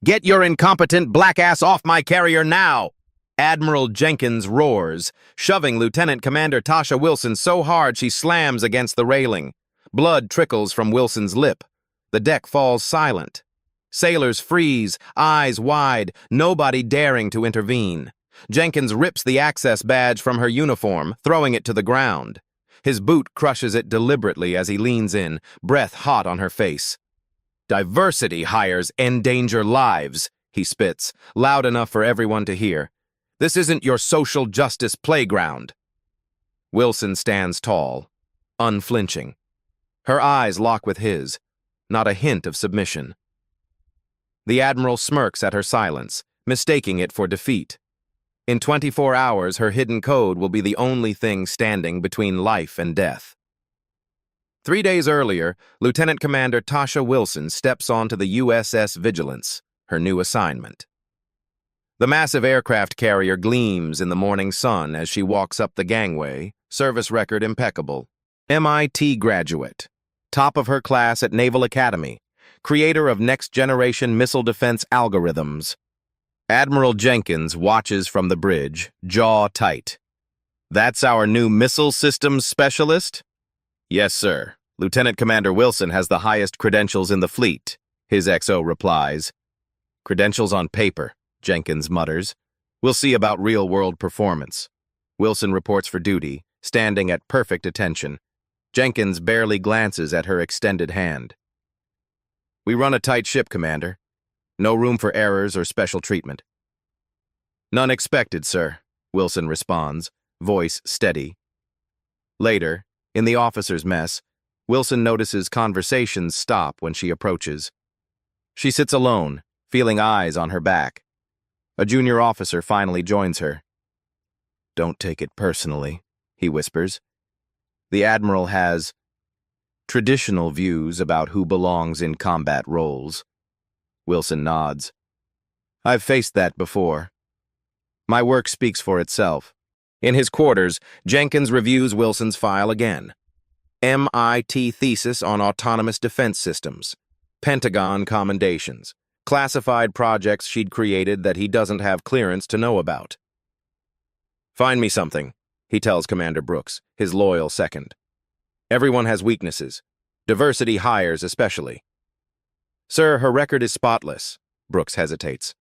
Get your incompetent black ass off my carrier now! Admiral Jenkins roars, shoving Lieutenant Commander Tasha Wilson so hard she slams against the railing. Blood trickles from Wilson's lip. The deck falls silent. Sailors freeze, eyes wide, nobody daring to intervene. Jenkins rips the access badge from her uniform, throwing it to the ground. His boot crushes it deliberately as he leans in, breath hot on her face. "Diversity hires endanger lives," he spits, loud enough for everyone to hear. "This isn't your social justice playground." Wilson stands tall, unflinching. Her eyes lock with his, not a hint of submission. The Admiral smirks at her silence, mistaking it for defeat. In 24 hours, her hidden code will be the only thing standing between life and death. 3 days earlier, Lieutenant Commander Tasha Wilson steps onto the USS Vigilance, her new assignment. The massive aircraft carrier gleams in the morning sun as she walks up the gangway, service record impeccable. MIT graduate, top of her class at Naval Academy, creator of next-generation missile defense algorithms. Admiral Jenkins watches from the bridge, jaw tight. "That's our new missile systems specialist?" "Yes, sir. Lieutenant Commander Wilson has the highest credentials in the fleet," his XO replies. "Credentials on paper," Jenkins mutters. "We'll see about real-world performance." Wilson reports for duty, standing at perfect attention. Jenkins barely glances at her extended hand. "We run a tight ship, Commander. No room for errors or special treatment." "None expected, sir," Wilson responds, voice steady. Later, in the officers' mess, Wilson notices conversations stop when she approaches. She sits alone, feeling eyes on her back. A junior officer finally joins her. "Don't take it personally," he whispers. "The Admiral has traditional views about who belongs in combat roles." Wilson nods. "I've faced that before. My work speaks for itself." In his quarters, Jenkins reviews Wilson's file again. MIT thesis on autonomous defense systems, Pentagon commendations, classified projects she'd created that he doesn't have clearance to know about. "Find me something," he tells Commander Brooks, his loyal second. "Everyone has weaknesses. Diversity hires especially." "Sir, her record is spotless," Brooks hesitates.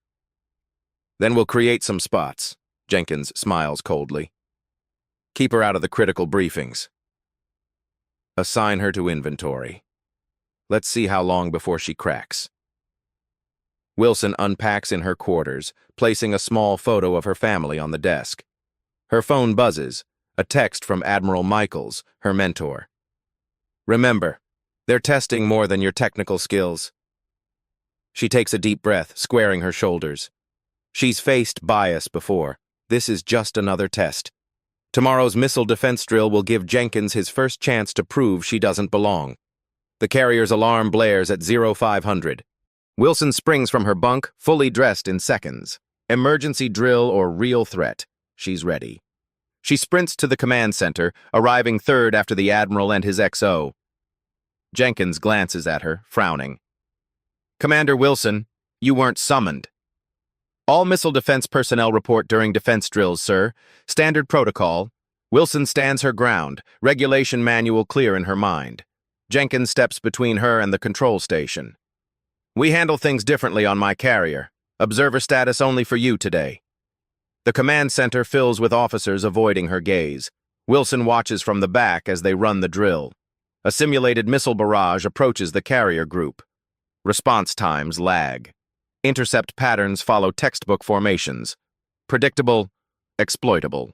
"Then we'll create some spots," Jenkins smiles coldly. "Keep her out of the critical briefings. Assign her to inventory. Let's see how long before she cracks." Wilson unpacks in her quarters, placing a small photo of her family on the desk. Her phone buzzes, a text from Admiral Michaels, her mentor. "Remember, they're testing more than your technical skills." She takes a deep breath, squaring her shoulders. She's faced bias before. This is just another test. Tomorrow's missile defense drill will give Jenkins his first chance to prove she doesn't belong. The carrier's alarm blares at 0500. Wilson springs from her bunk, fully dressed in seconds. Emergency drill or real threat. She's ready. She sprints to the command center, arriving third after the Admiral and his XO. Jenkins glances at her, frowning. "Commander Wilson, you weren't summoned." "All missile defense personnel report during defense drills, sir. Standard protocol." Wilson stands her ground, regulation manual clear in her mind. Jenkins steps between her and the control station. "We handle things differently on my carrier. Observer status only for you today." The command center fills with officers avoiding her gaze. Wilson watches from the back as they run the drill. A simulated missile barrage approaches the carrier group. Response times lag. Intercept patterns follow textbook formations. Predictable, exploitable.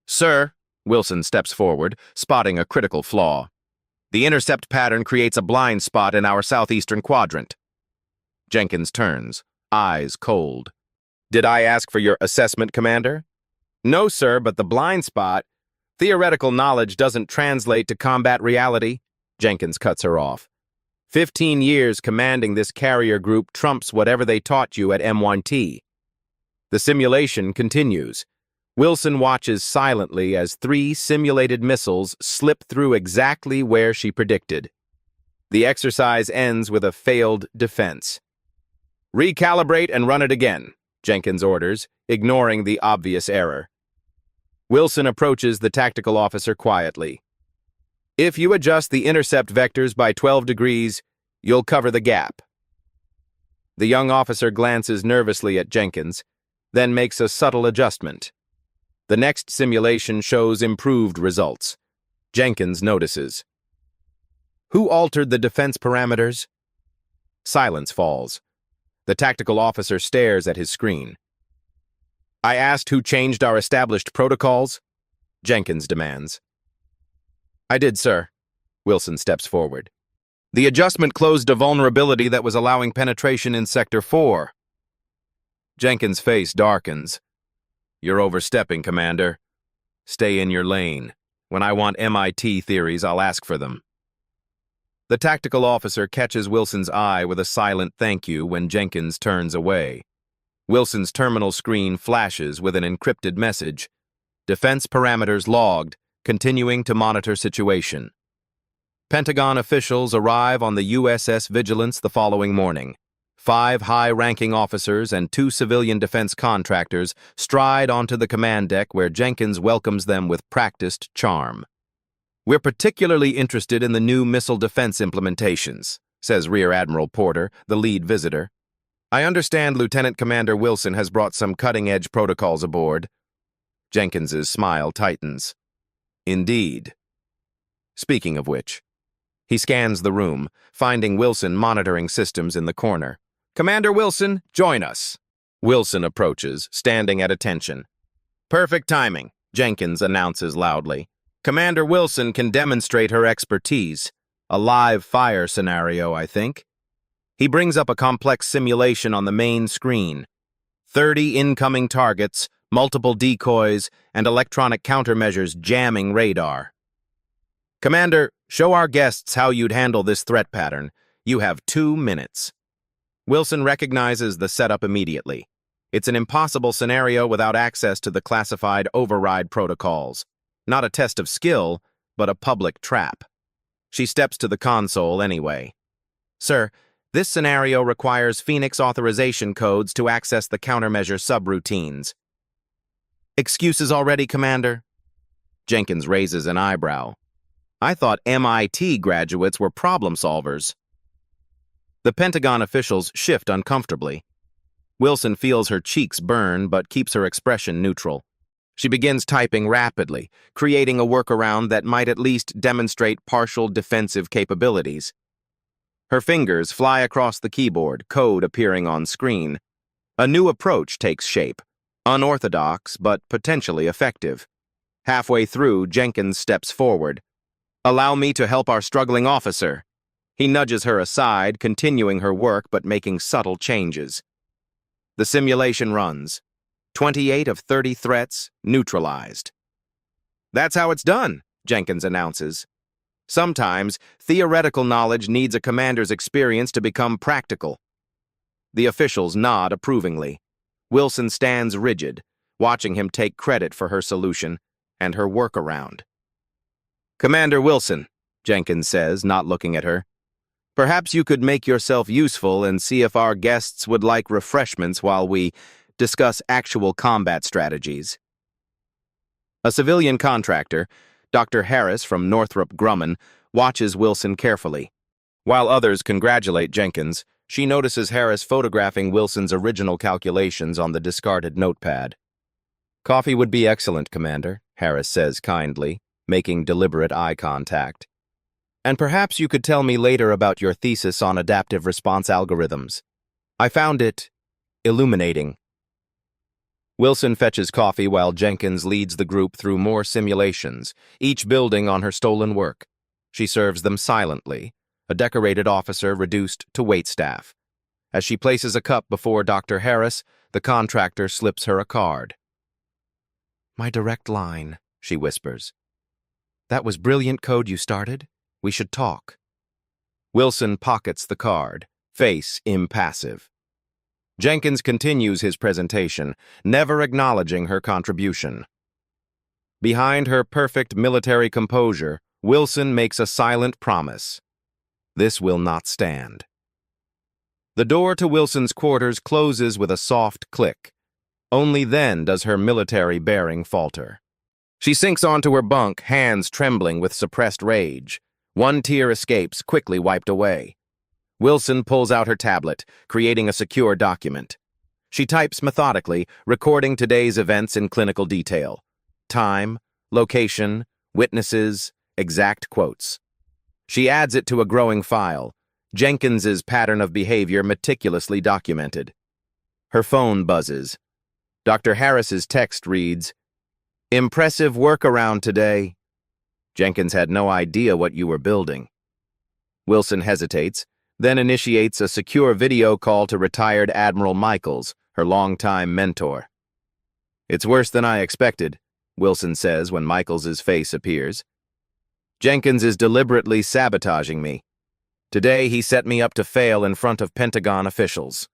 "Sir," Wilson steps forward, spotting a critical flaw. "The intercept pattern creates a blind spot in our southeastern quadrant." Jenkins turns, eyes cold. "Did I ask for your assessment, Commander?" "No, sir, but the blind spot. Theoretical knowledge doesn't translate to combat reality." Jenkins cuts her off. 15 years commanding this carrier group trumps whatever they taught you at M1T. The simulation continues. Wilson watches silently as 3 simulated missiles slip through exactly where she predicted. The exercise ends with a failed defense. Recalibrate and run it again, Jenkins orders, ignoring the obvious error. Wilson approaches the tactical officer quietly. If you adjust the intercept vectors by 12 degrees, you'll cover the gap. The young officer glances nervously at Jenkins, then makes a subtle adjustment. The next simulation shows improved results. Jenkins notices. Who altered the defense parameters? Silence falls. The tactical officer stares at his screen. I asked who changed our established protocols? Jenkins demands. I did, sir. Wilson steps forward. The adjustment closed a vulnerability that was allowing penetration in Sector 4. Jenkins' face darkens. You're overstepping, Commander. Stay in your lane. When I want MIT theories, I'll ask for them. The tactical officer catches Wilson's eye with a silent thank you when Jenkins turns away. Wilson's terminal screen flashes with an encrypted message. Defense parameters logged, continuing to monitor situation. Pentagon officials arrive on the USS Vigilance the following morning. 5 high-ranking officers and 2 civilian defense contractors stride onto the command deck where Jenkins welcomes them with practiced charm. We're particularly interested in the new missile defense implementations, says Rear Admiral Porter, the lead visitor. I understand Lieutenant Commander Wilson has brought some cutting-edge protocols aboard. Jenkins's smile tightens. Indeed. Speaking of which, he scans the room, finding Wilson monitoring systems in the corner. Commander Wilson, join us. Wilson approaches, standing at attention. Perfect timing, Jenkins announces loudly. Commander Wilson can demonstrate her expertise. A live fire scenario, I think. He brings up a complex simulation on the main screen. 30 incoming targets, multiple decoys, and electronic countermeasures jamming radar. Commander, show our guests how you'd handle this threat pattern. You have 2 minutes. Wilson recognizes the setup immediately. It's an impossible scenario without access to the classified override protocols. Not a test of skill, but a public trap. She steps to the console anyway. Sir, this scenario requires Phoenix authorization codes to access the countermeasure subroutines. Excuses already, Commander? Jenkins raises an eyebrow. I thought MIT graduates were problem solvers. The Pentagon officials shift uncomfortably. Wilson feels her cheeks burn but keeps her expression neutral. She begins typing rapidly, creating a workaround that might at least demonstrate partial defensive capabilities. Her fingers fly across the keyboard, code appearing on screen. A new approach takes shape, unorthodox but potentially effective. Halfway through, Jenkins steps forward. Allow me to help our struggling officer. He nudges her aside, continuing her work but making subtle changes. The simulation runs. 28 of 30 threats neutralized. That's how it's done, Jenkins announces. Sometimes, theoretical knowledge needs a commander's experience to become practical. The officials nod approvingly. Wilson stands rigid, watching him take credit for her solution and her workaround. Commander Wilson, Jenkins says, not looking at her. Perhaps you could make yourself useful and see if our guests would like refreshments while we discuss actual combat strategies. A civilian contractor, Dr. Harris from Northrop Grumman, watches Wilson carefully. While others congratulate Jenkins, she notices Harris photographing Wilson's original calculations on the discarded notepad. Coffee would be excellent, Commander, Harris says kindly, making deliberate eye contact. And perhaps you could tell me later about your thesis on adaptive response algorithms. I found it illuminating. Wilson fetches coffee while Jenkins leads the group through more simulations, each building on her stolen work. She serves them silently, a decorated officer reduced to waitstaff. As she places a cup before Dr. Harris, the contractor slips her a card. My direct line, she whispers. That was brilliant code you started. We should talk. Wilson pockets the card, face impassive. Jenkins continues his presentation, never acknowledging her contribution. Behind her perfect military composure, Wilson makes a silent promise. This will not stand. The door to Wilson's quarters closes with a soft click. Only then does her military bearing falter. She sinks onto her bunk, hands trembling with suppressed rage. One tear escapes, quickly wiped away. Wilson pulls out her tablet, creating a secure document. She types methodically, recording today's events in clinical detail. Time, location, witnesses, exact quotes. She adds it to a growing file, Jenkins's pattern of behavior meticulously documented. Her phone buzzes. Dr. Harris's text reads, "Impressive workaround today. Jenkins had no idea what you were building." Wilson hesitates, then initiates a secure video call to retired Admiral Michaels, her longtime mentor. "It's worse than I expected," Wilson says when Michaels's face appears. "Jenkins is deliberately sabotaging me. Today he set me up to fail in front of Pentagon officials."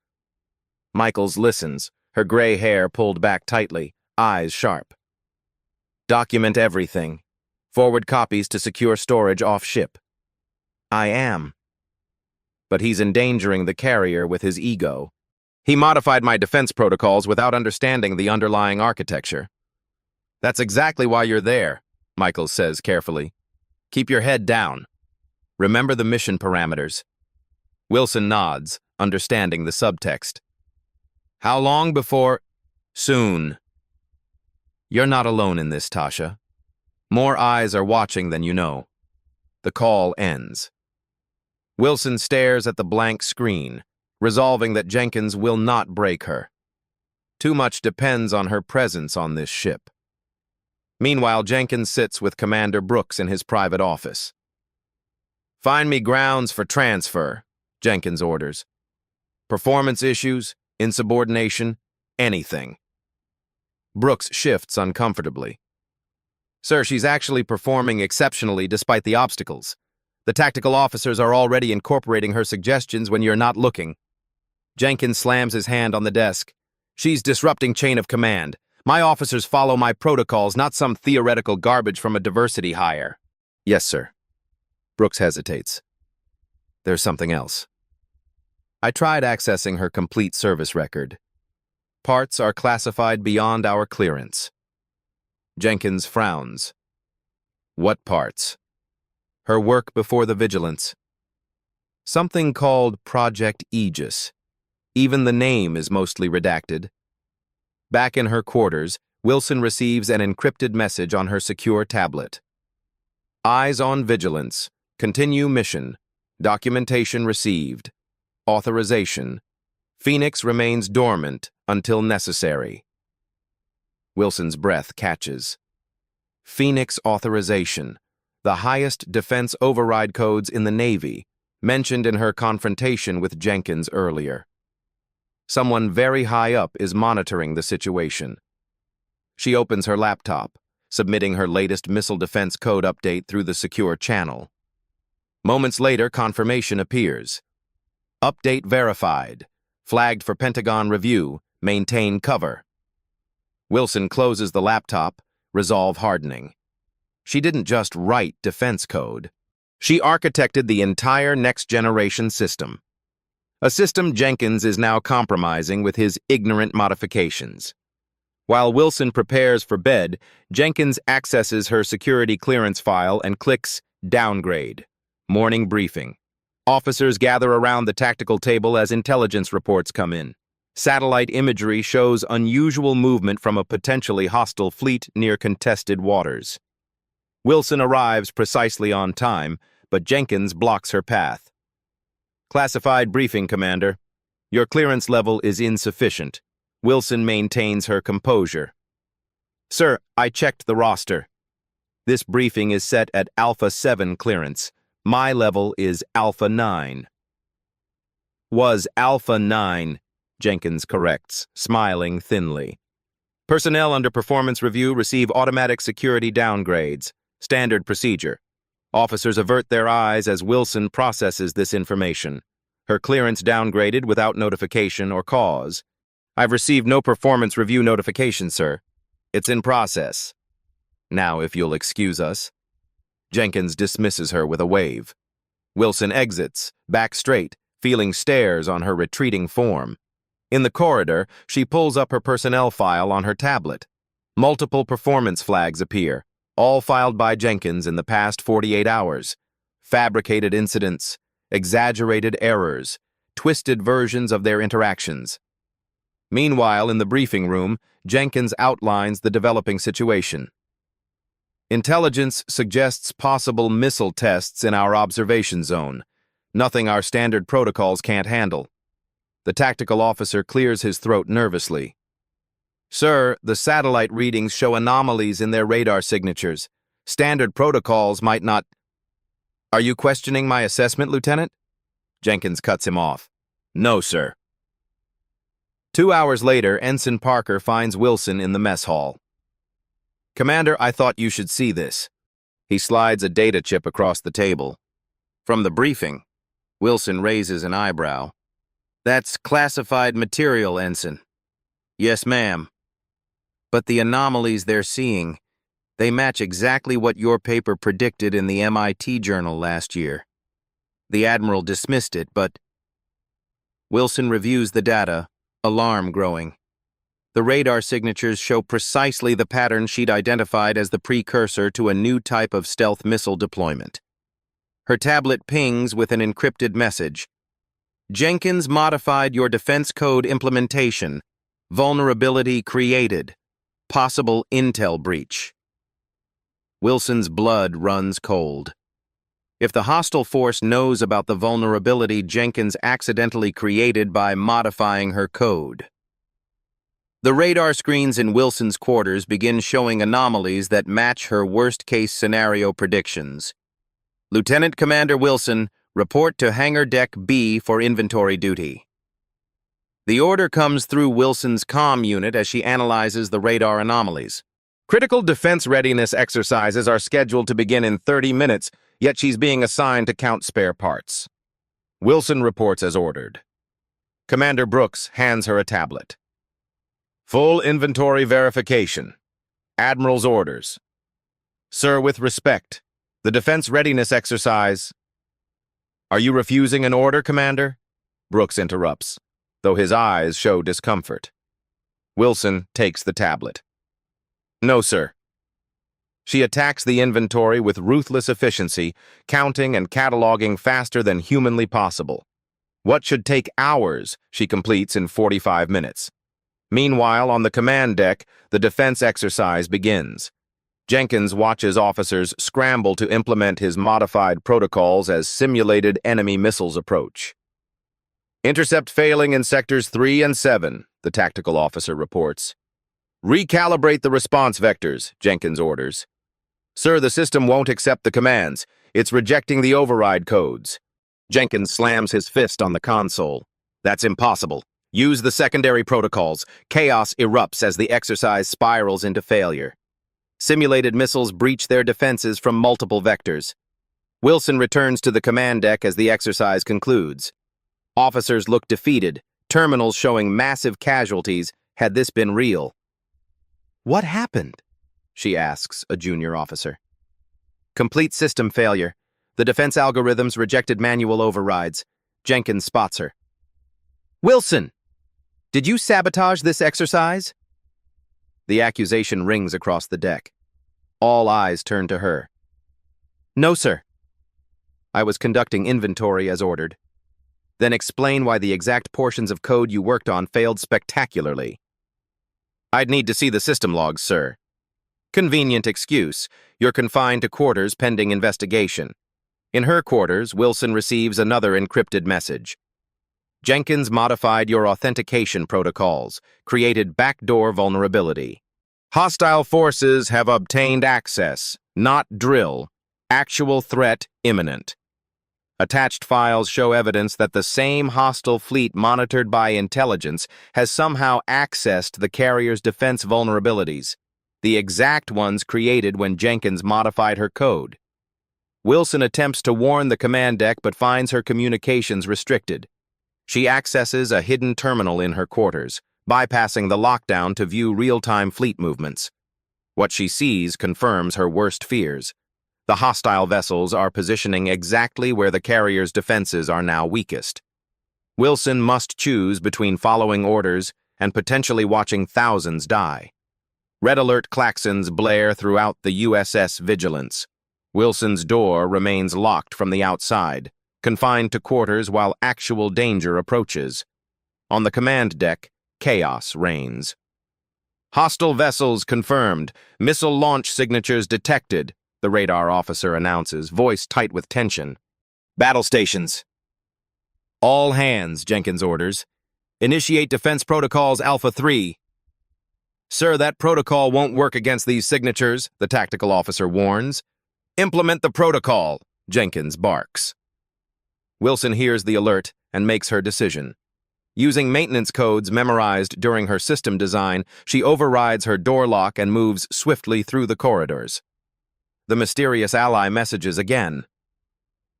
Michaels listens, her gray hair pulled back tightly, eyes sharp. "Document everything. Forward copies to secure storage off-ship." "I am." "But he's endangering the carrier with his ego. He modified my defense protocols without understanding the underlying architecture." "That's exactly why you're there," Michaels says carefully. "Keep your head down. Remember the mission parameters." Wilson nods, understanding the subtext. "How long before—" "Soon." "You're not alone in this, Tasha. More eyes are watching than you know." The call ends. Wilson stares at the blank screen, resolving that Jenkins will not break her. Too much depends on her presence on this ship. Meanwhile, Jenkins sits with Commander Brooks in his private office. "Find me grounds for transfer," Jenkins orders. "Performance issues, insubordination, anything." Brooks shifts uncomfortably. "Sir, she's actually performing exceptionally despite the obstacles. The tactical officers are already incorporating her suggestions when you're not looking." Jenkins slams his hand on the desk. "She's disrupting chain of command. My officers follow my protocols, not some theoretical garbage from a diversity hire." "Yes, sir." Brooks hesitates. "There's something else. I tried accessing her complete service record. Parts are classified beyond our clearance." Jenkins frowns. "What parts?" "Her work before the Vigilance. Something called Project Aegis. Even the name is mostly redacted." Back in her quarters, Wilson receives an encrypted message on her secure tablet. "Eyes on Vigilance. Continue mission. Documentation received. Authorization. Phoenix remains dormant until necessary." Wilson's breath catches. Phoenix authorization, the highest defense override codes in the Navy, mentioned in her confrontation with Jenkins earlier. Someone very high up is monitoring the situation. She opens her laptop, submitting her latest missile defense code update through the secure channel. Moments later, confirmation appears. "Update verified. Flagged for Pentagon review. Maintain cover." Wilson closes the laptop, resolve hardening. She didn't just write defense code. She architected the entire next-generation system. A system Jenkins is now compromising with his ignorant modifications. While Wilson prepares for bed, Jenkins accesses her security clearance file and clicks Downgrade. Morning briefing. Officers gather around the tactical table as intelligence reports come in. Satellite imagery shows unusual movement from a potentially hostile fleet near contested waters. Wilson arrives precisely on time, but Jenkins blocks her path. "Classified briefing, Commander. Your clearance level is insufficient." Wilson maintains her composure. "Sir, I checked the roster. This briefing is set at Alpha 7 clearance. My level is Alpha 9. "Was Alpha 9, Jenkins corrects, smiling thinly. "Personnel under performance review receive automatic security downgrades. Standard procedure. Officers avert their eyes as Wilson processes this information. Her clearance downgraded without notification or cause. I've received no performance review notification, sir. It's in process. Now, if you'll excuse us." Jenkins dismisses her with a wave. Wilson exits, back straight, feeling stares on her retreating form. In the corridor, she pulls up her personnel file on her tablet. Multiple performance flags appear, all filed by Jenkins in the past 48 hours. Fabricated incidents, exaggerated errors, twisted versions of their interactions. Meanwhile, in the briefing room, Jenkins outlines the developing situation. Intelligence suggests possible missile tests in our observation zone, nothing our standard protocols can't handle. The tactical officer clears his throat nervously. Sir, the satellite readings show anomalies in their radar signatures. Standard protocols might not... Are you questioning my assessment, Lieutenant? Jenkins cuts him off. No, sir. 2 hours later, Ensign Parker finds Wilson in the mess hall. Commander, I thought you should see this. He slides a data chip across the table. From the briefing, Wilson raises an eyebrow. That's classified material, Ensign. Yes, ma'am. But the anomalies they're seeing, they match exactly what your paper predicted in the MIT journal last year. The Admiral dismissed it, but... Wilson reviews the data, alarm growing. The radar signatures show precisely the pattern she'd identified as the precursor to a new type of stealth missile deployment. Her tablet pings with an encrypted message. Jenkins modified your defense code implementation. Vulnerability created. Possible intel breach. Wilson's blood runs cold. If the hostile force knows about the vulnerability Jenkins accidentally created by modifying her code. The radar screens in Wilson's quarters begin showing anomalies that match her worst-case scenario predictions. Lieutenant Commander Wilson, report to Hangar Deck B for inventory duty. The order comes through Wilson's comm unit as she analyzes the radar anomalies. Critical defense readiness exercises are scheduled to begin in 30 minutes, yet she's being assigned to count spare parts. Wilson reports as ordered. Commander Brooks hands her a tablet. Full inventory verification. Admiral's orders. Sir, with respect, the defense readiness exercise... Are you refusing an order, Commander? Brooks interrupts, though his eyes show discomfort. Wilson takes the tablet. No, sir. She attacks the inventory with ruthless efficiency, counting and cataloging faster than humanly possible. What should take hours, she completes in 45 minutes. Meanwhile, on the command deck, the defense exercise begins. Jenkins watches officers scramble to implement his modified protocols as simulated enemy missiles approach. Intercept failing in sectors 3 and 7, the tactical officer reports. Recalibrate the response vectors, Jenkins orders. Sir, the system won't accept the commands. It's rejecting the override codes. Jenkins slams his fist on the console. That's impossible. Use the secondary protocols. Chaos erupts as the exercise spirals into failure. Simulated missiles breach their defenses from multiple vectors. Wilson returns to the command deck as the exercise concludes. Officers look defeated, terminals showing massive casualties had this been real. What happened? She asks a junior officer. Complete system failure. The defense algorithms rejected manual overrides. Jenkins spots her. Wilson! Did you sabotage this exercise? The accusation rings across the deck. All eyes turn to her. No, sir. I was conducting inventory as ordered. Then explain why the exact portions of code you worked on failed spectacularly. I'd need to see the system logs, sir. Convenient excuse. You're confined to quarters pending investigation. In her quarters, Wilson receives another encrypted message. Jenkins modified your authentication protocols, created backdoor vulnerability. Hostile forces have obtained access, not drill. Actual threat imminent. Attached files show evidence that the same hostile fleet monitored by intelligence has somehow accessed the carrier's defense vulnerabilities, the exact ones created when Jenkins modified her code. Wilson attempts to warn the command deck but finds her communications restricted. She accesses a hidden terminal in her quarters, bypassing the lockdown to view real-time fleet movements. What she sees confirms her worst fears. The hostile vessels are positioning exactly where the carrier's defenses are now weakest. Wilson must choose between following orders and potentially watching thousands die. Red alert klaxons blare throughout the USS Vigilance. Wilson's door remains locked from the outside, confined to quarters while actual danger approaches. On the command deck, chaos reigns. Hostile vessels confirmed. Missile launch signatures detected, the radar officer announces, voice tight with tension. Battle stations. All hands, Jenkins orders. Initiate defense protocols Alpha 3. Sir, that protocol won't work against these signatures, the tactical officer warns. Implement the protocol, Jenkins barks. Wilson hears the alert and makes her decision. Using maintenance codes memorized during her system design, she overrides her door lock and moves swiftly through the corridors. The mysterious ally messages again.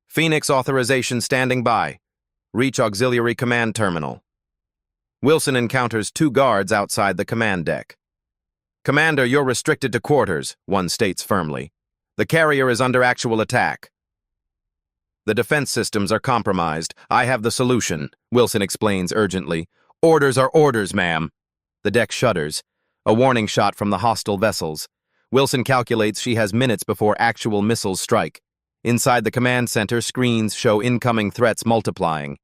Phoenix authorization standing by. Reach auxiliary command terminal. Wilson encounters 2 guards outside the command deck. Commander, you're restricted to quarters, one states firmly. The carrier is under actual attack. The defense systems are compromised. I have the solution, Wilson explains urgently. Orders are orders, ma'am. The deck shudders. A warning shot from the hostile vessels. Wilson calculates she has minutes before actual missiles strike. Inside the command center, screens show incoming threats multiplying.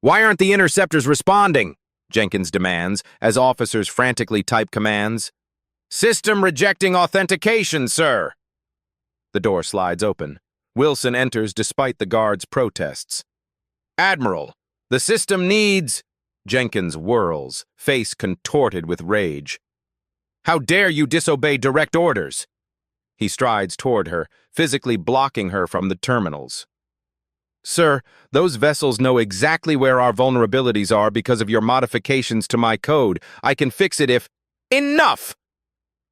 Why aren't the interceptors responding? Jenkins demands, as officers frantically type commands. System rejecting authentication, sir. The door slides open. Wilson enters despite the guards' protests. Admiral, the system needs... Jenkins whirls, face contorted with rage. How dare you disobey direct orders? He strides toward her, physically blocking her from the terminals. Sir, those vessels know exactly where our vulnerabilities are because of your modifications to my code. I can fix it if... Enough!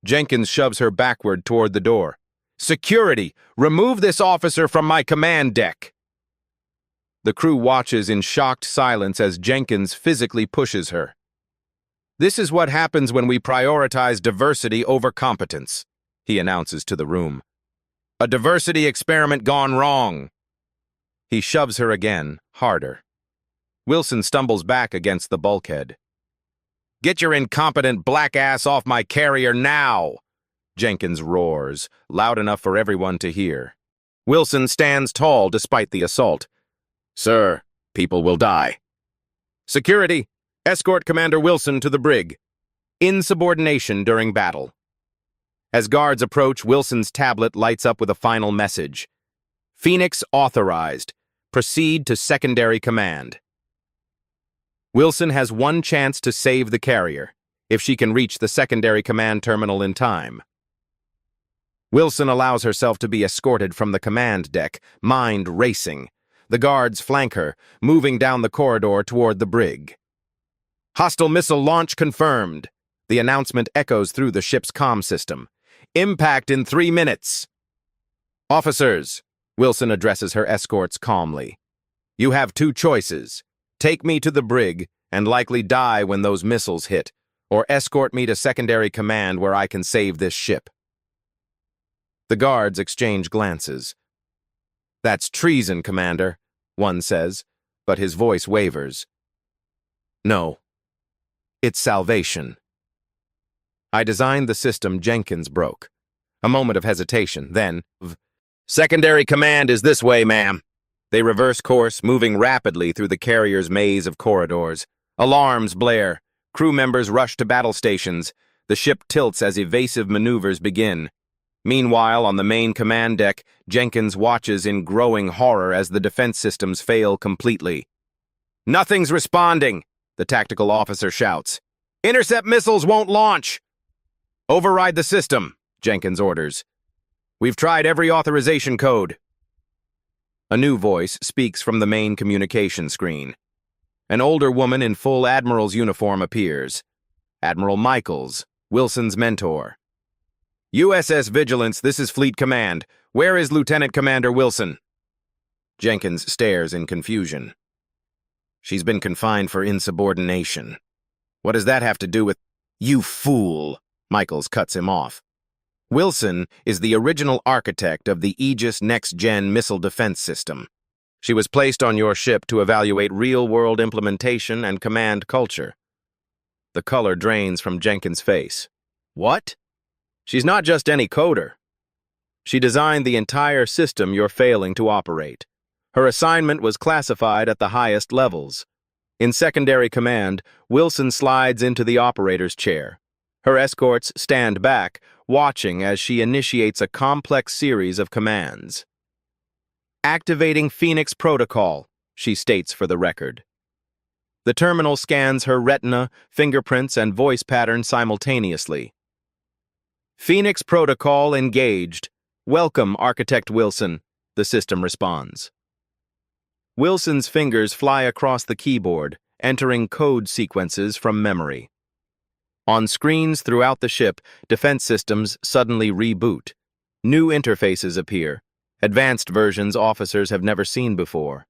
Jenkins shoves her backward toward the door. Security, remove this officer from my command deck. The crew watches in shocked silence as Jenkins physically pushes her. This is what happens when we prioritize diversity over competence, he announces to the room. A diversity experiment gone wrong. He shoves her again, harder. Wilson stumbles back against the bulkhead. Get your incompetent black ass off my carrier now! Jenkins roars, loud enough for everyone to hear. Wilson stands tall despite the assault. Sir, people will die. Security, escort Commander Wilson to the brig. Insubordination during battle. As guards approach, Wilson's tablet lights up with a final message. Phoenix authorized. Proceed to secondary command. Wilson has one chance to save the carrier, if she can reach the secondary command terminal in time. Wilson allows herself to be escorted from the command deck, mind racing. The guards flank her, moving down the corridor toward the brig. Hostile missile launch confirmed. The announcement echoes through the ship's comm system. Impact in 3 minutes. Officers, Wilson addresses her escorts calmly. You have 2 choices. Take me to the brig and likely die when those missiles hit, or escort me to secondary command where I can save this ship. The guards exchange glances. That's treason, Commander, one says, but his voice wavers. No, it's salvation. I designed the system Jenkins broke. A moment of hesitation, then, Secondary command is this way, ma'am. They reverse course, moving rapidly through the carrier's maze of corridors. Alarms blare. Crew members rush to battle stations. The ship tilts as evasive maneuvers begin. Meanwhile, on the main command deck, Jenkins watches in growing horror as the defense systems fail completely. Nothing's responding, the tactical officer shouts. Intercept missiles won't launch. Override the system, Jenkins orders. We've tried every authorization code. A new voice speaks from the main communication screen. An older woman in full Admiral's uniform appears. Admiral Michaels, Wilson's mentor. USS Vigilance, this is Fleet Command. Where is Lieutenant Commander Wilson? Jenkins stares in confusion. She's been confined for insubordination. What does that have to do with... You fool! Michaels cuts him off. Wilson is the original architect of the Aegis Next-Gen missile defense system. She was placed on your ship to evaluate real-world implementation and command culture. The color drains from Jenkins' face. What? She's not just any coder. She designed the entire system you're failing to operate. Her assignment was classified at the highest levels. In secondary command, Wilson slides into the operator's chair. Her escorts stand back, watching as she initiates a complex series of commands. Activating Phoenix Protocol, she states for the record. The terminal scans her retina, fingerprints, and voice pattern simultaneously. Phoenix Protocol engaged. Welcome, Architect Wilson, the system responds. Wilson's fingers fly across the keyboard, entering code sequences from memory. On screens throughout the ship, defense systems suddenly reboot. New interfaces appear, advanced versions officers have never seen before.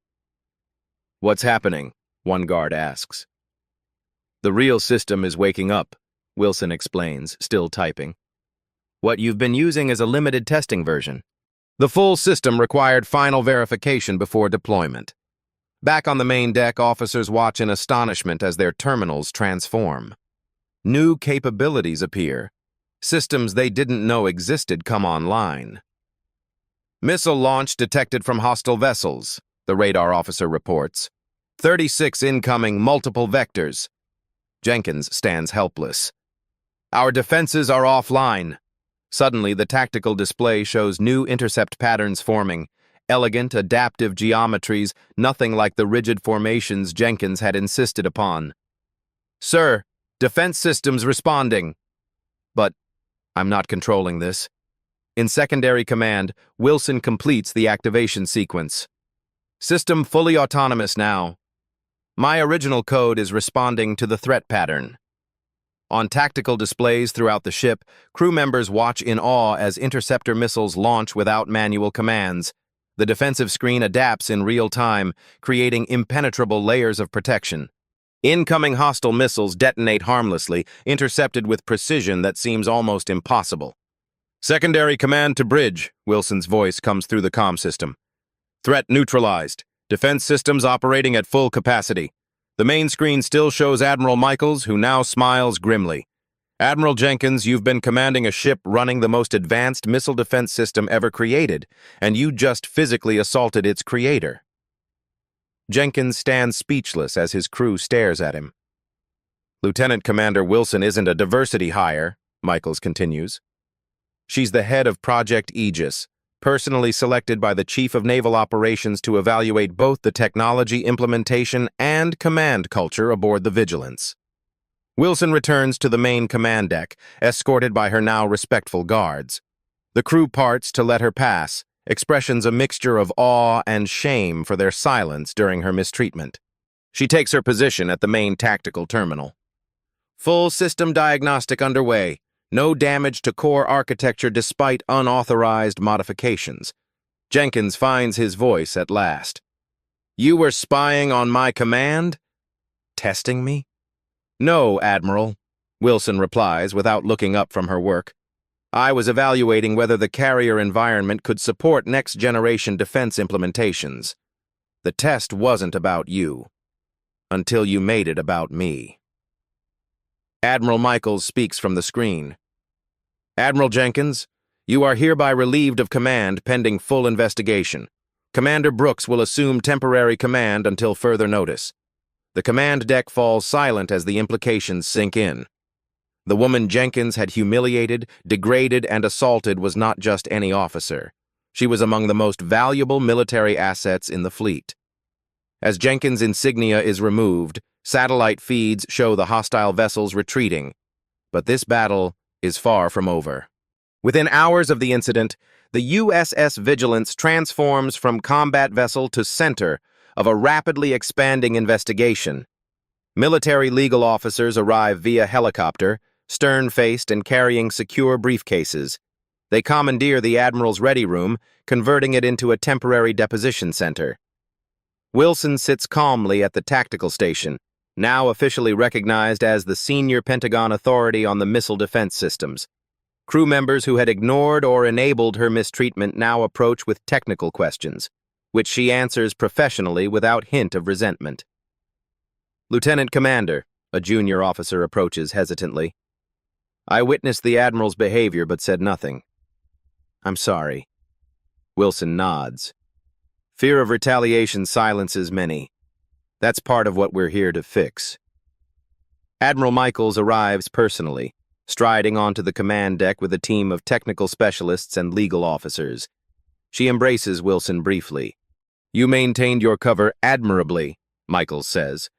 What's happening? One guard asks. The real system is waking up, Wilson explains, still typing. What you've been using is a limited testing version. The full system required final verification before deployment. Back on the main deck, officers watch in astonishment as their terminals transform. New capabilities appear. Systems they didn't know existed come online. Missile launch detected from hostile vessels, the radar officer reports. 36 incoming, multiple vectors. Jenkins stands helpless. Our defenses are offline. Suddenly, the tactical display shows new intercept patterns forming. Elegant, adaptive geometries, nothing like the rigid formations Jenkins had insisted upon. Sir, defense systems responding. But I'm not controlling this. In secondary command, Wilson completes the activation sequence. System fully autonomous now. My original code is responding to the threat pattern. On tactical displays throughout the ship, crew members watch in awe as interceptor missiles launch without manual commands. The defensive screen adapts in real time, creating impenetrable layers of protection. Incoming hostile missiles detonate harmlessly, intercepted with precision that seems almost impossible. Secondary command to bridge, Wilson's voice comes through the comm system. Threat neutralized. Defense systems operating at full capacity. The main screen still shows Admiral Michaels, who now smiles grimly. Admiral Jenkins, you've been commanding a ship running the most advanced missile defense system ever created, and you just physically assaulted its creator. Jenkins stands speechless as his crew stares at him. Lieutenant Commander Wilson isn't a diversity hire, Michaels continues. She's the head of Project Aegis, personally selected by the Chief of Naval Operations to evaluate both the technology implementation and command culture aboard the Vigilance. Wilson returns to the main command deck, escorted by her now respectful guards. The crew parts to let her pass, expressions a mixture of awe and shame for their silence during her mistreatment. She takes her position at the main tactical terminal. Full system diagnostic underway. No damage to core architecture despite unauthorized modifications. Jenkins finds his voice at last. You were spying on my command? Testing me? No, Admiral, Wilson replies without looking up from her work. I was evaluating whether the carrier environment could support next-generation defense implementations. The test wasn't about you, until you made it about me. Admiral Michaels speaks from the screen. Admiral Jenkins, you are hereby relieved of command pending full investigation. Commander Brooks will assume temporary command until further notice. The command deck falls silent as the implications sink in. The woman Jenkins had humiliated, degraded, and assaulted was not just any officer. She was among the most valuable military assets in the fleet. As Jenkins' insignia is removed, satellite feeds show the hostile vessels retreating. But this battle is far from over. Within hours of the incident, the USS Vigilance transforms from combat vessel to center of a rapidly expanding investigation. Military legal officers arrive via helicopter, stern-faced and carrying secure briefcases. They commandeer the Admiral's ready room, converting it into a temporary deposition center. Wilson sits calmly at the tactical station, now officially recognized as the senior Pentagon authority on the missile defense systems. Crew members who had ignored or enabled her mistreatment now approach with technical questions. which she answers professionally without hint of resentment. "Lieutenant Commander," a junior officer approaches hesitantly. "I witnessed the Admiral's behavior but said nothing." "I'm sorry." Wilson nods. "Fear of retaliation silences many. That's part of what we're here to fix." Admiral Michaels arrives personally, striding onto the command deck with a team of technical specialists and legal officers. She embraces Wilson briefly. "You maintained your cover admirably," Michaels says,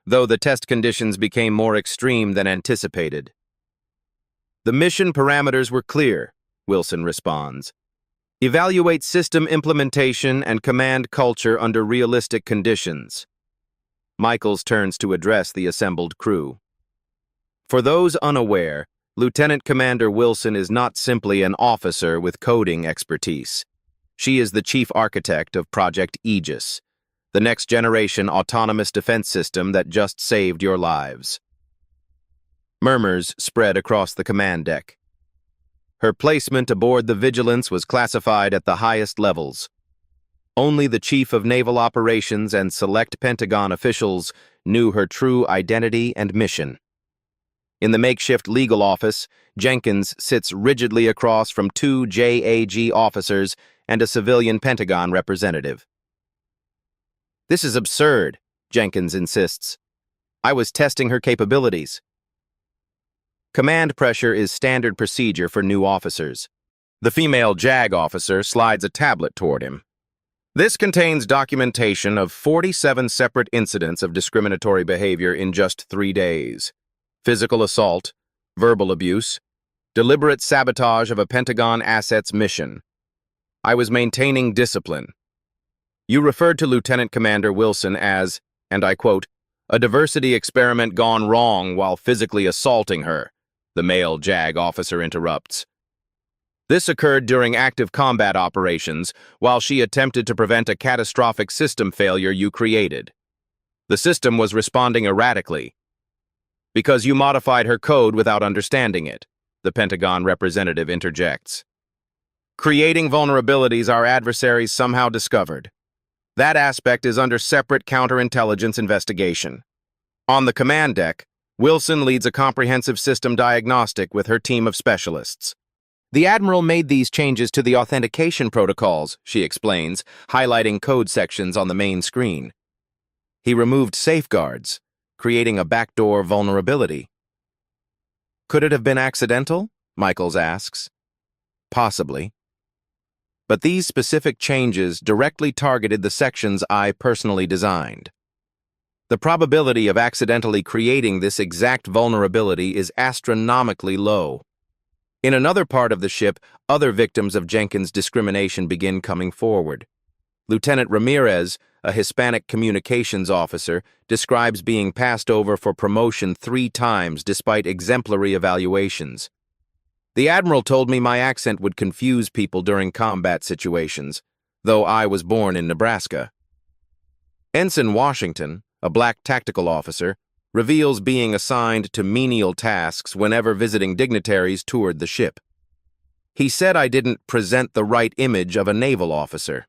"though the test conditions became more extreme than anticipated." "The mission parameters were clear," Wilson responds. "Evaluate system implementation and command culture under realistic conditions." Michaels turns to address the assembled crew. "For those unaware, Lieutenant Commander Wilson is not simply an officer with coding expertise. She is the chief architect of Project Aegis, the next-generation autonomous defense system that just saved your lives." Murmurs spread across the command deck. Her placement aboard the Vigilance was classified at the highest levels. Only the Chief of Naval Operations and select Pentagon officials knew her true identity and mission. In the makeshift legal office, Jenkins sits rigidly across from two JAG officers and a civilian Pentagon representative. "This is absurd," Jenkins insists. "I was testing her capabilities." Command pressure is standard procedure for new officers. The female JAG officer slides a tablet toward him. "This contains documentation of 47 separate incidents of discriminatory behavior in just 3 days. Physical assault, verbal abuse, deliberate sabotage of a Pentagon assets mission. I was maintaining discipline. You referred to Lieutenant Commander Wilson as, and I quote, a diversity experiment gone wrong while physically assaulting her," the male JAG officer interrupts. "This occurred during active combat operations while she attempted to prevent a catastrophic system failure you created. The system was responding erratically because you modified her code without understanding it," the Pentagon representative interjects. "Creating vulnerabilities our adversaries somehow discovered. That aspect is under separate counterintelligence investigation." On the command deck, Wilson leads a comprehensive system diagnostic with her team of specialists. "The Admiral made these changes to the authentication protocols," she explains, highlighting code sections on the main screen. "He removed safeguards, creating a backdoor vulnerability." "Could it have been accidental?" Michaels asks. "Possibly. But these specific changes directly targeted the sections I personally designed. The probability of accidentally creating this exact vulnerability is astronomically low." In another part of the ship, other victims of Jenkins' discrimination begin coming forward. Lieutenant Ramirez, a Hispanic communications officer, describes being passed over for promotion 3 times despite exemplary evaluations. "The Admiral told me my accent would confuse people during combat situations, though I was born in Nebraska." Ensign Washington, a black tactical officer, reveals being assigned to menial tasks whenever visiting dignitaries toured the ship. "He said I didn't present the right image of a naval officer."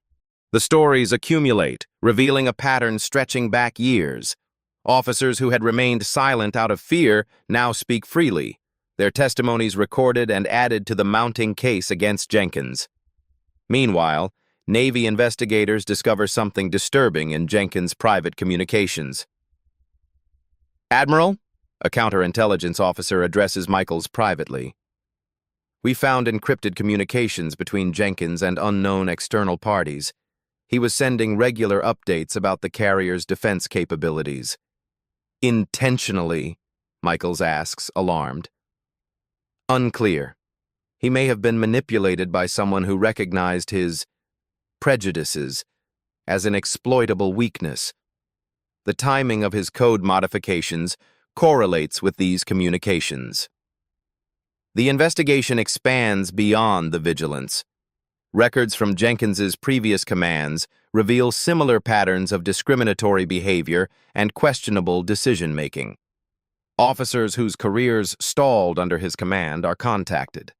The stories accumulate, revealing a pattern stretching back years. Officers who had remained silent out of fear now speak freely, their testimonies recorded and added to the mounting case against Jenkins. Meanwhile, Navy investigators discover something disturbing in Jenkins' private communications. "Admiral," a counterintelligence officer addresses Michaels privately. "We found encrypted communications between Jenkins and unknown external parties. He was sending regular updates about the carrier's defense capabilities." "Intentionally?" Michaels asks, alarmed. "Unclear. He may have been manipulated by someone who recognized his prejudices as an exploitable weakness. The timing of his code modifications correlates with these communications." The investigation expands beyond the Vigilance. Records from Jenkins's previous commands reveal similar patterns of discriminatory behavior and questionable decision-making. Officers whose careers stalled under his command are contacted.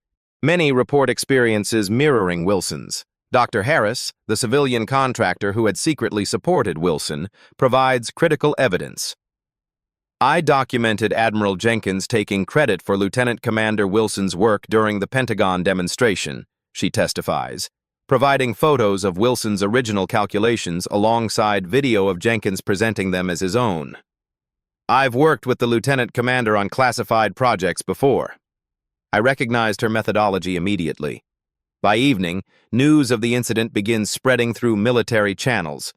Many report experiences mirroring Wilson's, Dr. Harris, the civilian contractor who had secretly supported Wilson, provides critical evidence. I documented Admiral Jenkins taking credit for Lieutenant Commander Wilson's work during the Pentagon demonstration, she testifies, providing photos of Wilson's original calculations alongside video of Jenkins presenting them as his own. I've worked with the Lieutenant Commander on classified projects before. I recognized her methodology immediately. By evening, news of the incident begins spreading through military channels.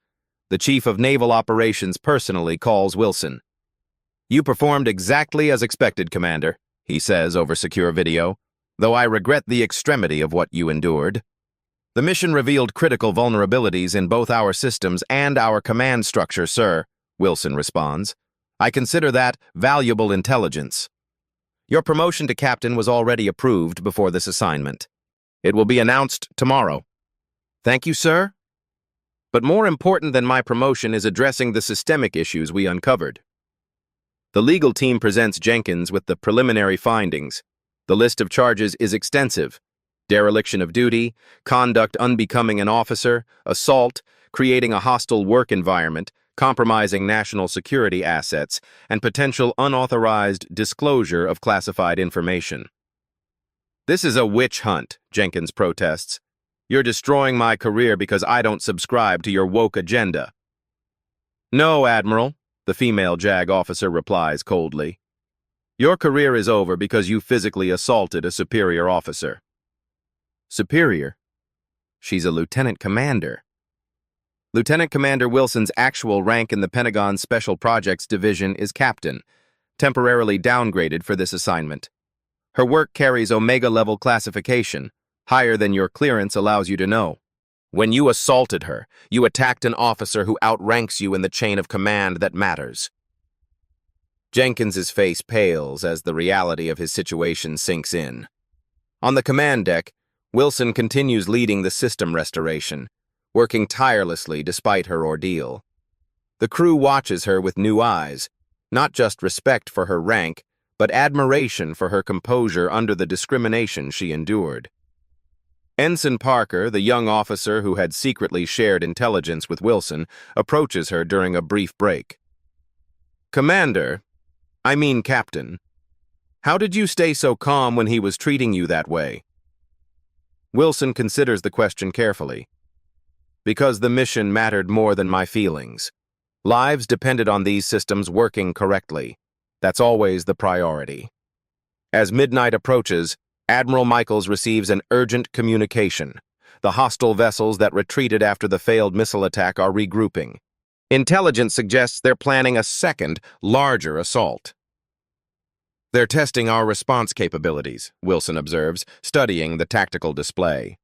The Chief of Naval Operations personally calls Wilson. "You performed exactly as expected, Commander," he says over secure video, "though I regret the extremity of what you endured." "The mission revealed critical vulnerabilities in both our systems and our command structure, sir," Wilson responds. "I consider that valuable intelligence. Your promotion to captain was already approved before this assignment. It will be announced tomorrow." "Thank you, sir." But more important than my promotion is addressing the systemic issues we uncovered. The legal team presents Jenkins with the preliminary findings. The list of charges is extensive: dereliction of duty, conduct unbecoming an officer, assault, creating a hostile work environment, compromising national security assets, and potential unauthorized disclosure of classified information. "This is a witch hunt," Jenkins protests. "You're destroying my career because I don't subscribe to your woke agenda." "No, Admiral," the female JAG officer replies coldly. "Your career is over because you physically assaulted a superior officer." Superior? She's a lieutenant commander. Lieutenant Commander Wilson's actual rank in the Pentagon Special Projects Division is captain, temporarily downgraded for this assignment. Her work carries Omega-level classification, higher than your clearance allows you to know. When you assaulted her, you attacked an officer who outranks you in the chain of command that matters. Jenkins's face pales as the reality of his situation sinks in. On the command deck, Wilson continues leading the system restoration, working tirelessly despite her ordeal. The crew watches her with new eyes, not just respect for her rank, but admiration for her composure under the discrimination she endured. Ensign Parker, the young officer who had secretly shared intelligence with Wilson, approaches her during a brief break. "Commander, I mean Captain, how did you stay so calm when he was treating you that way?" Wilson considers the question carefully. "Because the mission mattered more than my feelings. Lives depended on these systems working correctly. That's always the priority." As midnight approaches, Admiral Michaels receives an urgent communication. The hostile vessels that retreated after the failed missile attack are regrouping. Intelligence suggests they're planning a second, larger assault. "They're testing our response capabilities," Wilson observes, studying the tactical display.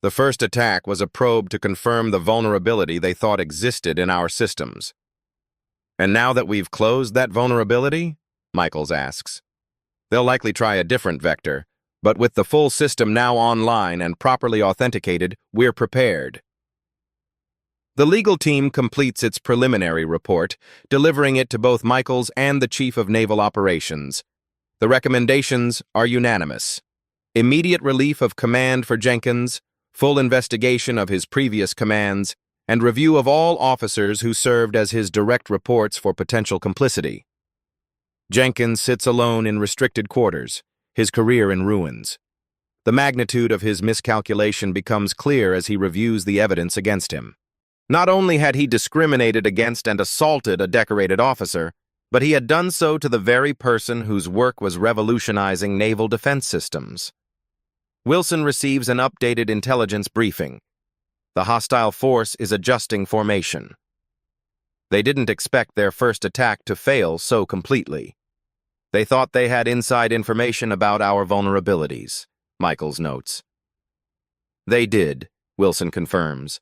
"The first attack was a probe to confirm the vulnerability they thought existed in our systems." "And now that we've closed that vulnerability?" Michaels asks. "They'll likely try a different vector, but with the full system now online and properly authenticated, we're prepared." The legal team completes its preliminary report, delivering it to both Michaels and the Chief of Naval Operations. The recommendations are unanimous: immediate relief of command for Jenkins, full investigation of his previous commands, and review of all officers who served as his direct reports for potential complicity. Jenkins sits alone in restricted quarters, his career in ruins. The magnitude of his miscalculation becomes clear as he reviews the evidence against him. Not only had he discriminated against and assaulted a decorated officer, but he had done so to the very person whose work was revolutionizing naval defense systems. Wilson receives an updated intelligence briefing. The hostile force is adjusting formation. They didn't expect their first attack to fail so completely. They thought they had inside information about our vulnerabilities, Michaels notes. They did, Wilson confirms.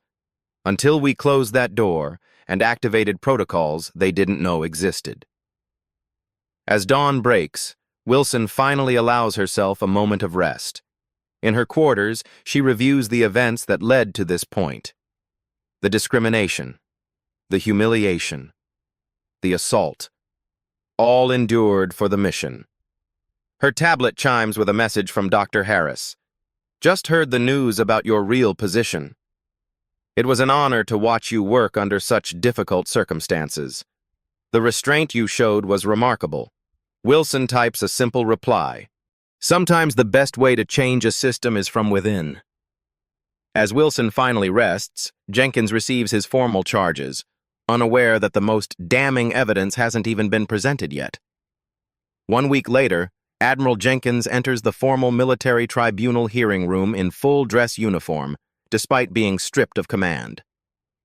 Until we closed that door and activated protocols they didn't know existed. As dawn breaks, Wilson finally allows herself a moment of rest. In her quarters, she reviews the events that led to this point. The discrimination, the humiliation, the assault, all endured for the mission. Her tablet chimes with a message from Dr. Harris. Just heard the news about your real position. It was an honor to watch you work under such difficult circumstances. The restraint you showed was remarkable. Wilson types a simple reply. Sometimes the best way to change a system is from within. As Wilson finally rests, Jenkins receives his formal charges, unaware that the most damning evidence hasn't even been presented yet. 1 week later, Admiral Jenkins enters the formal military tribunal hearing room in full dress uniform, despite being stripped of command.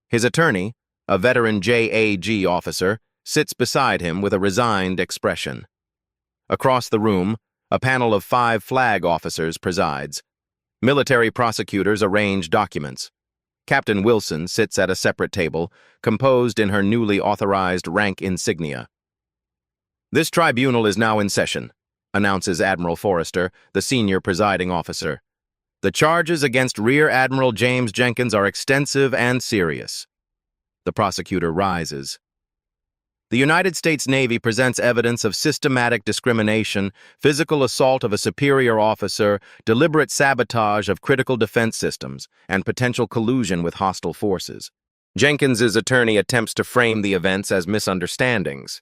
His attorney, a veteran JAG officer, sits beside him with a resigned expression. Across the room, a panel of 5 flag officers presides. Military prosecutors arrange documents. Captain Wilson sits at a separate table, composed in her newly authorized rank insignia. This tribunal is now in session, announces Admiral Forrester, the senior presiding officer. The charges against Rear Admiral James Jenkins are extensive and serious. The prosecutor rises. The United States Navy presents evidence of systematic discrimination, physical assault of a superior officer, deliberate sabotage of critical defense systems, and potential collusion with hostile forces. Jenkins's attorney attempts to frame the events as misunderstandings.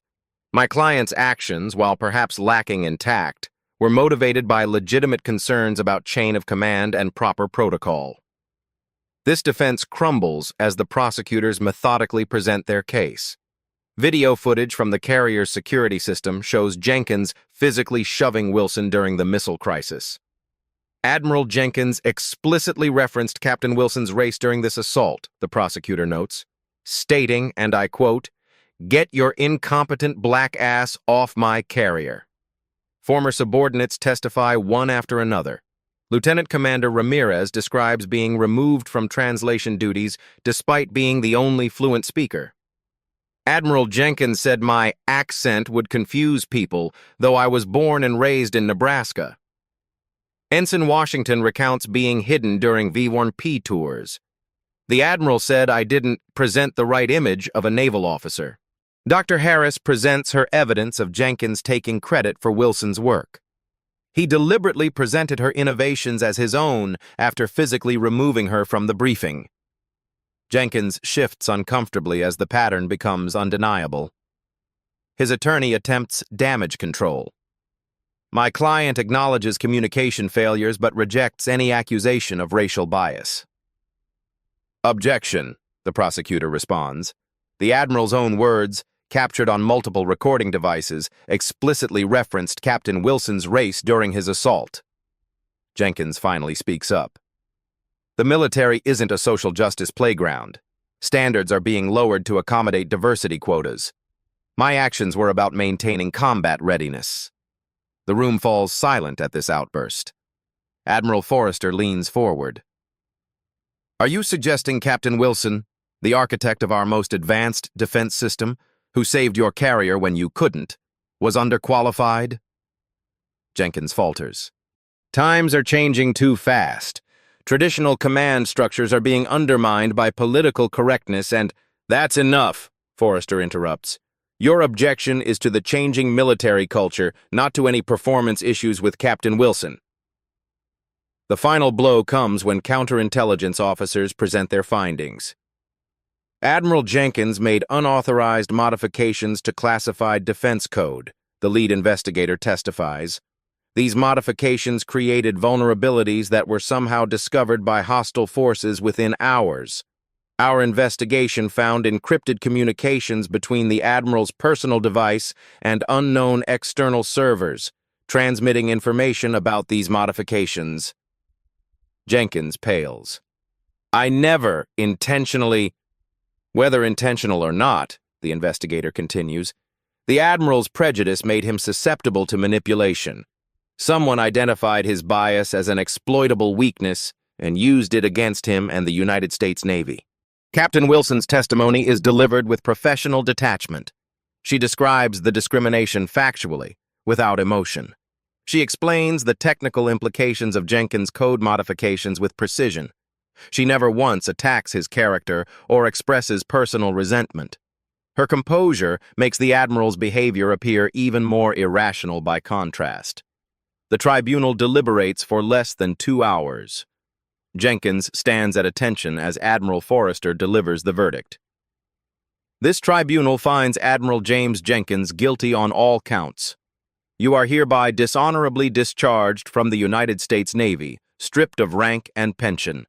My client's actions, while perhaps lacking in tact, were motivated by legitimate concerns about chain of command and proper protocol. This defense crumbles as the prosecutors methodically present their case. Video footage from the carrier's security system shows Jenkins physically shoving Wilson during the missile crisis. Admiral Jenkins explicitly referenced Captain Wilson's race during this assault, the prosecutor notes, stating, and I quote, "Get your incompetent black ass off my carrier." Former subordinates testify one after another. Lieutenant Commander Ramirez describes being removed from translation duties despite being the only fluent speaker. Admiral Jenkins said my accent would confuse people, though I was born and raised in Nebraska. Ensign Washington recounts being hidden during V-1P tours. The Admiral said I didn't present the right image of a naval officer. Dr. Harris presents her evidence of Jenkins taking credit for Wilson's work. He deliberately presented her innovations as his own after physically removing her from the briefing. Jenkins shifts uncomfortably as the pattern becomes undeniable. His attorney attempts damage control. My client acknowledges communication failures but rejects any accusation of racial bias. Objection, the prosecutor responds. The Admiral's own words, captured on multiple recording devices, explicitly referenced Captain Wilson's race during his assault. Jenkins finally speaks up. The military isn't a social justice playground. Standards are being lowered to accommodate diversity quotas. My actions were about maintaining combat readiness. The room falls silent at this outburst. Admiral Forrester leans forward. Are you suggesting Captain Wilson, the architect of our most advanced defense system, who saved your carrier when you couldn't, was underqualified? Jenkins falters. Times are changing too fast. Traditional command structures are being undermined by political correctness and— That's enough, Forrester interrupts. Your objection is to the changing military culture, not to any performance issues with Captain Wilson. The final blow comes when counterintelligence officers present their findings. Admiral Jenkins made unauthorized modifications to classified defense code, the lead investigator testifies. These modifications created vulnerabilities that were somehow discovered by hostile forces within hours. Our investigation found encrypted communications between the Admiral's personal device and unknown external servers, transmitting information about these modifications. Jenkins pales. I never intentionally— Whether intentional or not, the investigator continues, the Admiral's prejudice made him susceptible to manipulation. Someone identified his bias as an exploitable weakness and used it against him and the United States Navy. Captain Wilson's testimony is delivered with professional detachment. She describes the discrimination factually, without emotion. She explains the technical implications of Jenkins' code modifications with precision. She never once attacks his character or expresses personal resentment. Her composure makes the Admiral's behavior appear even more irrational by contrast. The tribunal deliberates for less than 2 hours. Jenkins stands at attention as Admiral Forrester delivers the verdict. This tribunal finds Admiral James Jenkins guilty on all counts. You are hereby dishonorably discharged from the United States Navy, stripped of rank and pension.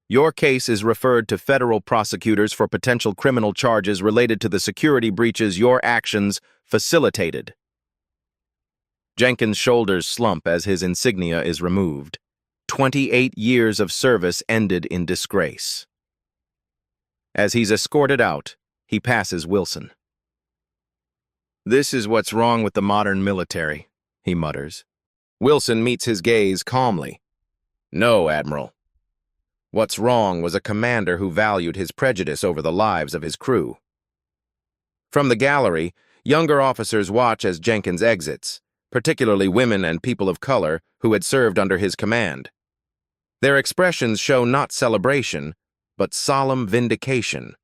Your case is referred to federal prosecutors for potential criminal charges related to the security breaches your actions facilitated. Jenkins' shoulders slump as his insignia is removed. 28 years of service ended in disgrace. As he's escorted out, he passes Wilson. "This is what's wrong with the modern military," he mutters. Wilson meets his gaze calmly. "No, Admiral. What's wrong was a commander who valued his prejudice over the lives of his crew." From the gallery, younger officers watch as Jenkins exits, particularly women and people of color who had served under his command. Their expressions show not celebration, but solemn vindication.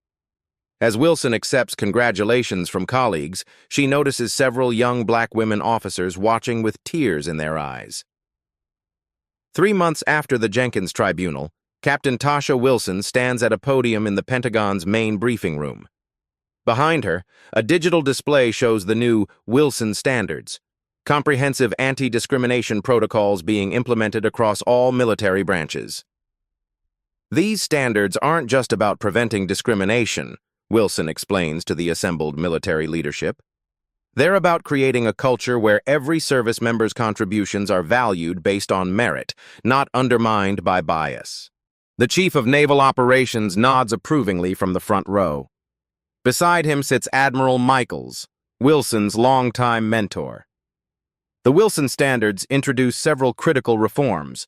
As Wilson accepts congratulations from colleagues, she notices several young black women officers watching with tears in their eyes. 3 months after the Jenkins tribunal, Captain Tasha Wilson stands at a podium in the Pentagon's main briefing room. Behind her, a digital display shows the new Wilson Standards, comprehensive anti-discrimination protocols being implemented across all military branches. These standards aren't just about preventing discrimination, Wilson explains to the assembled military leadership. They're about creating a culture where every service member's contributions are valued based on merit, not undermined by bias. The Chief of Naval Operations nods approvingly from the front row. Beside him sits Admiral Michaels, Wilson's longtime mentor. The Wilson Standards introduce several critical reforms: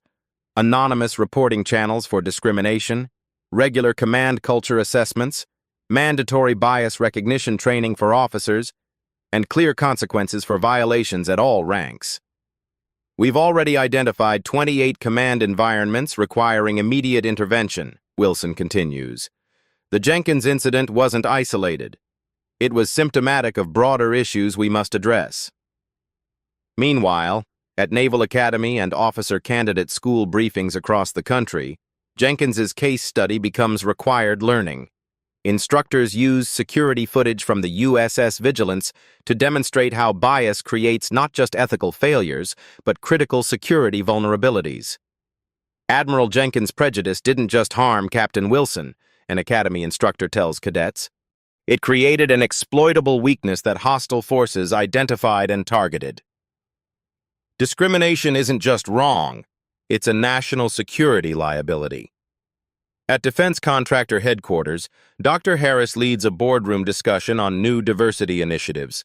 anonymous reporting channels for discrimination, regular command culture assessments, mandatory bias recognition training for officers, and clear consequences for violations at all ranks. We've already identified 28 command environments requiring immediate intervention, Wilson continues. The Jenkins incident wasn't isolated. It was symptomatic of broader issues we must address. Meanwhile, at Naval Academy and officer candidate school briefings across the country, Jenkins's case study becomes required learning. Instructors use security footage from the USS Vigilance to demonstrate how bias creates not just ethical failures, but critical security vulnerabilities. Admiral Jenkins' prejudice didn't just harm Captain Wilson, an Academy instructor tells cadets. It created an exploitable weakness that hostile forces identified and targeted. Discrimination isn't just wrong, it's a national security liability. At Defense Contractor Headquarters, Dr. Harris leads a boardroom discussion on new diversity initiatives.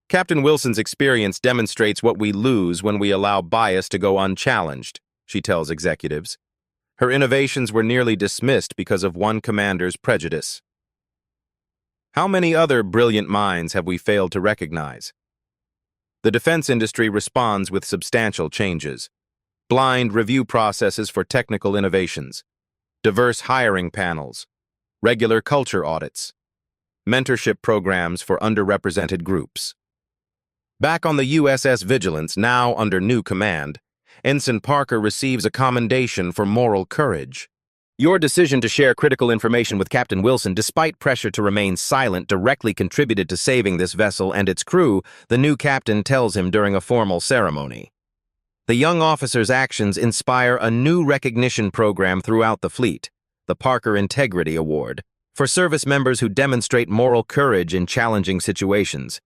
Captain Wilson's experience demonstrates what we lose when we allow bias to go unchallenged, she tells executives. Her innovations were nearly dismissed because of one commander's prejudice. How many other brilliant minds have we failed to recognize? The defense industry responds with substantial changes: blind review processes for technical innovations, diverse hiring panels, regular culture audits, mentorship programs for underrepresented groups. Back on the USS Vigilance, now under new command, Ensign Parker receives a commendation for moral courage. Your decision to share critical information with Captain Wilson despite pressure to remain silent directly contributed to saving this vessel and its crew, the new captain tells him during a formal ceremony. The young officer's actions inspire a new recognition program throughout the fleet, the Parker Integrity Award, for service members who demonstrate moral courage in challenging situations.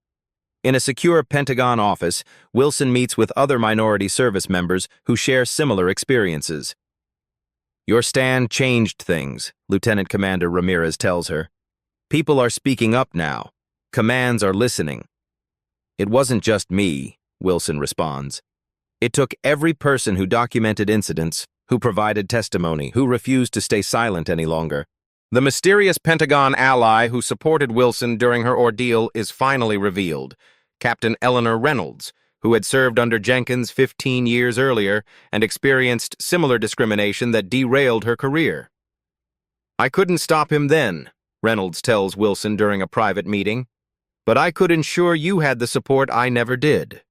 In a secure Pentagon office, Wilson meets with other minority service members who share similar experiences. Your stand changed things, Lieutenant Commander Ramirez tells her. People are speaking up now. Commands are listening. It wasn't just me, Wilson responds. It took every person who documented incidents, who provided testimony, who refused to stay silent any longer. The mysterious Pentagon ally who supported Wilson during her ordeal is finally revealed: Captain Eleanor Reynolds, who had served under Jenkins 15 years earlier and experienced similar discrimination that derailed her career. I couldn't stop him then, Reynolds tells Wilson during a private meeting, but I could ensure you had the support I never did.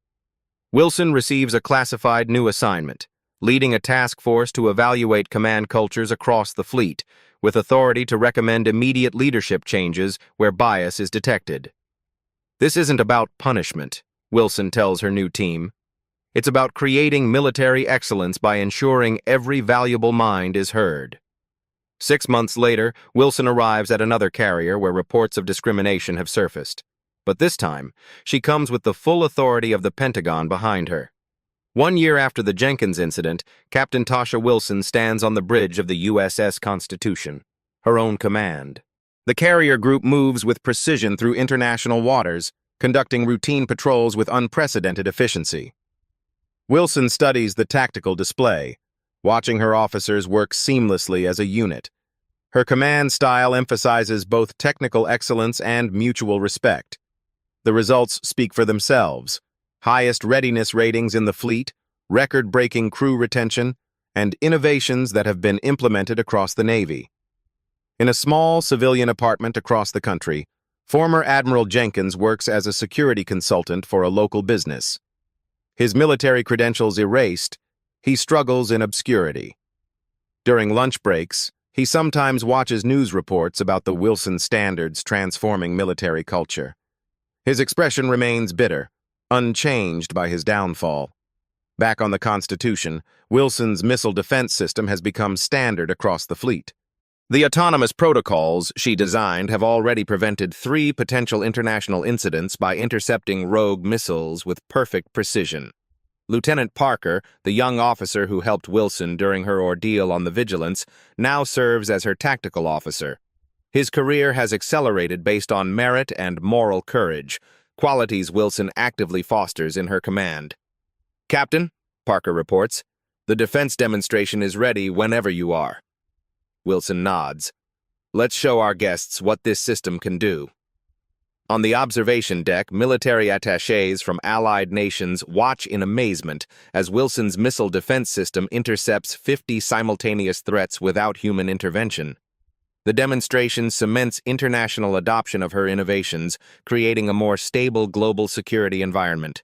Wilson receives a classified new assignment, leading a task force to evaluate command cultures across the fleet, with authority to recommend immediate leadership changes where bias is detected. This isn't about punishment, Wilson tells her new team. It's about creating military excellence by ensuring every valuable mind is heard. 6 months later, Wilson arrives at another carrier where reports of discrimination have surfaced. But this time, she comes with the full authority of the Pentagon behind her. 1 year after the Jenkins incident, Captain Tasha Wilson stands on the bridge of the USS Constitution, her own command. The carrier group moves with precision through international waters, conducting routine patrols with unprecedented efficiency. Wilson studies the tactical display, watching her officers work seamlessly as a unit. Her command style emphasizes both technical excellence and mutual respect. The results speak for themselves: highest readiness ratings in the fleet, record-breaking crew retention, and innovations that have been implemented across the Navy. In a small civilian apartment across the country, former Admiral Jenkins works as a security consultant for a local business. His military credentials erased, he struggles in obscurity. During lunch breaks, he sometimes watches news reports about the Wilson standards transforming military culture. His expression remains bitter, unchanged by his downfall. Back on the Constitution, Wilson's missile defense system has become standard across the fleet. The autonomous protocols she designed have already prevented 3 potential international incidents by intercepting rogue missiles with perfect precision. Lieutenant Parker, the young officer who helped Wilson during her ordeal on the Vigilance, now serves as her tactical officer. His career has accelerated based on merit and moral courage, qualities Wilson actively fosters in her command. "Captain," Parker reports, "the defense demonstration is ready whenever you are." Wilson nods. "Let's show our guests what this system can do." On the observation deck, military attachés from allied nations watch in amazement as Wilson's missile defense system intercepts 50 simultaneous threats without human intervention. The demonstration cements international adoption of her innovations, creating a more stable global security environment.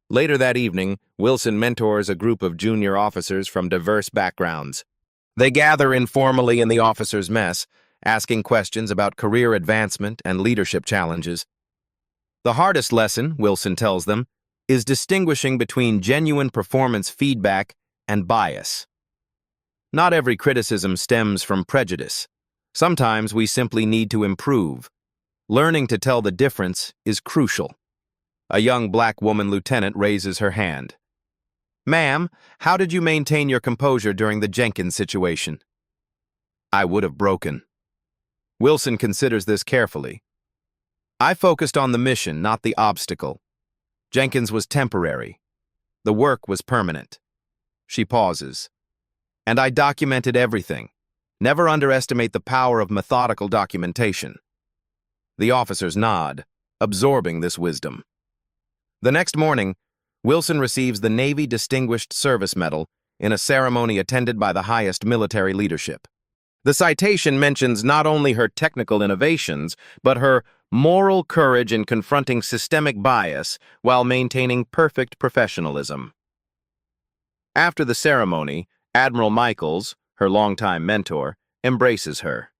Later that evening, Wilson mentors a group of junior officers from diverse backgrounds. They gather informally in the officers' mess, asking questions about career advancement and leadership challenges. The hardest lesson, Wilson tells them, is distinguishing between genuine performance feedback and bias. Not every criticism stems from prejudice. Sometimes we simply need to improve. Learning to tell the difference is crucial. A young black woman lieutenant raises her hand. "Ma'am, how did you maintain your composure during the Jenkins situation?" "I would have broken." Wilson considers this carefully. "I focused on the mission, not the obstacle. Jenkins was temporary. The work was permanent." She pauses. "And I documented everything. Never underestimate the power of methodical documentation." The officers nod, absorbing this wisdom. The next morning, Wilson receives the Navy Distinguished Service Medal in a ceremony attended by the highest military leadership. The citation mentions not only her technical innovations, but her moral courage in confronting systemic bias while maintaining perfect professionalism. After the ceremony, Admiral Michaels, her longtime mentor, embraces her.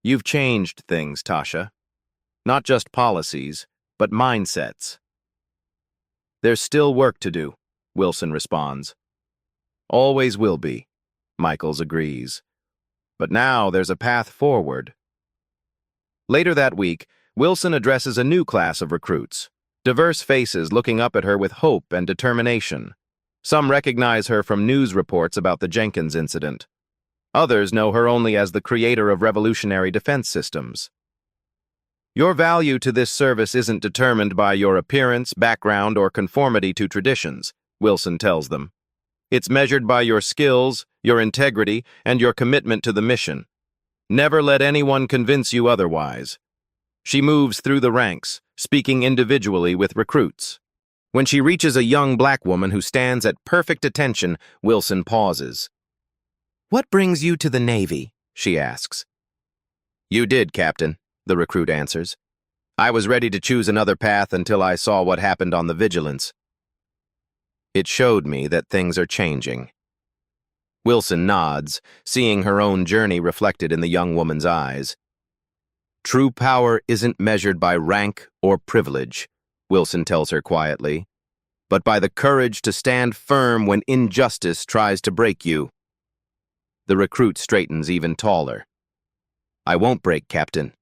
"You've changed things, Tasha. Not just policies, but mindsets." "There's still work to do," Wilson responds. "Always will be," Michaels agrees. "But now there's a path forward." Later that week, Wilson addresses a new class of recruits, diverse faces looking up at her with hope and determination. Some recognize her from news reports about the Jenkins incident. Others know her only as the creator of revolutionary defense systems. "Your value to this service isn't determined by your appearance, background, or conformity to traditions," Wilson tells them. "It's measured by your skills, your integrity, and your commitment to the mission. Never let anyone convince you otherwise." She moves through the ranks, speaking individually with recruits. When she reaches a young black woman who stands at perfect attention, Wilson pauses. "What brings you to the Navy?" she asks. "You did, Captain," the recruit answers. "I was ready to choose another path until I saw what happened on the Vigilance. It showed me that things are changing. Wilson nods, seeing her own journey reflected in the young woman's eyes. True power isn't measured by rank or privilege, Wilson tells her quietly, but by the courage to stand firm when injustice tries to break you. The recruit straightens even taller. I won't break, Captain.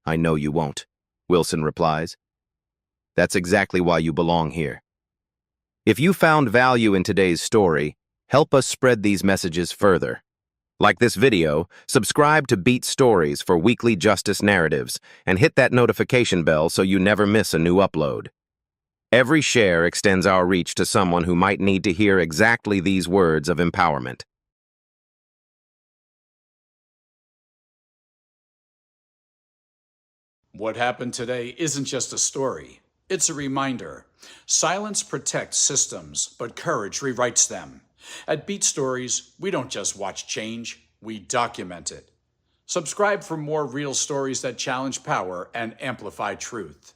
I know you won't, Wilson replies. That's exactly why you belong here. If you found value in today's story, help us spread these messages further. Like this video, subscribe to Beat Stories for weekly justice narratives, and hit that notification bell so you never miss a new upload. Every share extends our reach to someone who might need to hear exactly these words of empowerment. What happened today isn't just a story. It's a reminder. Silence protects systems, but courage rewrites them. At Beat Stories, we don't just watch change, we document it. Subscribe for more real stories that challenge power and amplify truth.